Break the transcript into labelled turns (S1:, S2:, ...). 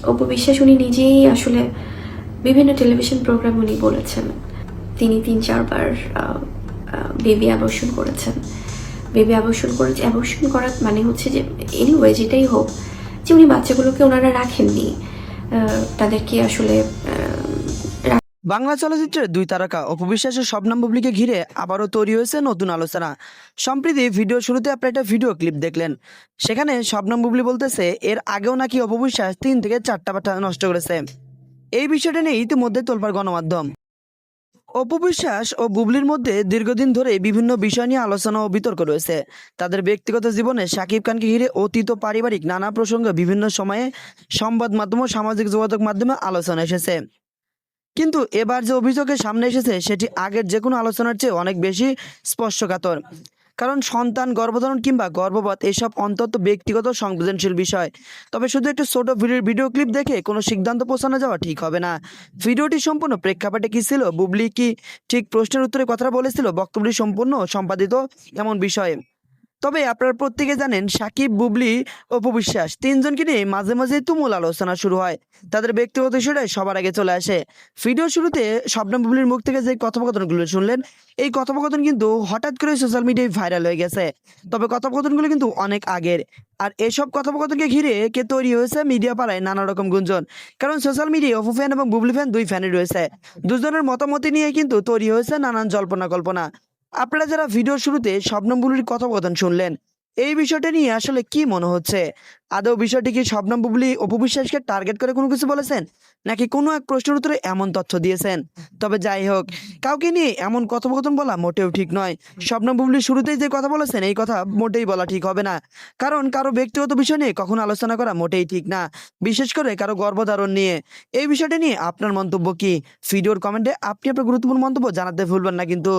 S1: অপু বিশ্বাস উনি নিজেই আসলে বিভিন্ন টেলিভিশন প্রোগ্রাম উনি বলেছেন তিনি ৩-৪ বার বেবি অ্যাবর্শন করেছেন। বেবি অ্যাবর্শন করার মানে হচ্ছে যে এনিওয়ে যেটাই হোক যে উনি বাচ্চাগুলোকে ওনারা রাখেননি, তাদেরকে আসলে
S2: বাংলা চলচ্চিত্রের দুই তারকা অপু বিশ্বাসের শবনম বুবলিকে ঘিরে আবারও তৈরি হয়েছে নতুন আলোচনা। সম্প্রতি ভিডিও শুরুতে আপনারা একটা ভিডিও ক্লিপ দেখলেন, সেখানে শবনম বুবলি বলতেছে এর আগেও নাকি অপু বিশ্বাস 3 থেকে 4টা বাচ্চা নষ্ট করেছে। এই বিষয়টা নিয়ে ইতিমধ্যে তোলপাড় গণমাধ্যম। অপু বিশ্বাস ও বুবলির মধ্যে দীর্ঘদিন ধরে বিভিন্ন বিষয় নিয়ে আলোচনা ও বিতর্ক রয়েছে। তাদের ব্যক্তিগত জীবনে শাকিব খানকে ঘিরে অতীত ও পারিবারিক নানা প্রসঙ্গে বিভিন্ন সময়ে সংবাদ মাধ্যম ও সামাজিক যোগাযোগ মাধ্যমে আলোচনা এসেছে। কিন্তু এবার যে অভিযোগের সামনে এসেছে সেটি আগের যে কোনো আলোচনার চেয়ে অনেক বেশি স্পর্শকাতর। কারণ সন্তান গর্ভধারণ কিংবা গর্ভপাত এসব অন্তত ব্যক্তিগত সংবেদনশীল বিষয়। তবে শুধু একটু ছোট ভিডিও ক্লিপ দেখে কোনো সিদ্ধান্ত পৌঁছানো যাওয়া ঠিক হবে না। ভিডিওটি সম্পূর্ণ প্রেক্ষাপটে কি ছিল, বুবলি কি ঠিক প্রশ্নের উত্তরে কথাটা বলেছিল, বক্তব্যটি সম্পূর্ণ সম্পাদিত এমন বিষয়ে। তবে আপনারা প্রত্যেকে জানেন সাকিব, বুবলি, অপু বিশ্বাস তিনজনকে নিয়ে মাঝে মাঝে তুমুল আলোচনা শুরু হয়। তাদের ব্যক্তিগত বিষয়টাই সবার আগে চলে আসে। ভিডিও শুরুতে শবনম বুবলির মুখ থেকে যে কথোপকথনগুলো শুনলেন, এই কথোপকথন কিন্তু হঠাৎ করে সোশ্যাল মিডিয়ায় ভাইরাল হয়ে গেছে। তবে কথোপকথনগুলো কিন্তু অনেক আগের। আর এসব কথোপকথনকে ঘিরে কে তৈরি হয়েছে মিডিয়া পাড়ায় নানা রকম গুঞ্জন। কারণ সোশ্যাল মিডিয়ায় অপু ফ্যান এবং বুবলি ফ্যান দুই ফ্যানই রয়েছে। দুজনের মতামত নিয়ে কিন্তু তৈরি হয়েছে নানান জল্পনা কল্পনা। আপনারা যারা ভিডিওর শুরুতে শবনম বুবলির কথোপকথন শুনলেন, এই বিষয়টা নিয়ে আসলে কি মনে হচ্ছে? আদৌ বিষয়টি কি শবনম বুবলি অপু বিশ্বাসকে টার্গেট করে কোনো কিছু বলেছেন, নাকি কোনো এক প্রশ্নের উত্তরে এমন তথ্য দিয়েছেন? তবে যাই হোক, কাউকে নিয়ে এমন কথোপকথন বলা মোটেও ঠিক নয়। শবনম বুবলি শুরুতেই যে কথা বলেছেন এই কথা মোটেই বলা ঠিক হবে না। কারণ কারো ব্যক্তিগত বিষয় নিয়ে কখনো আলোচনা করা মোটেই ঠিক না, বিশেষ করে কারো গর্ভধারণ নিয়ে। এই বিষয়টা নিয়ে আপনার মন্তব্য কি? ভিডিওর কমেন্টে আপনি আপনার গুরুত্বপূর্ণ মন্তব্য জানাতে ভুলবেন না কিন্তু।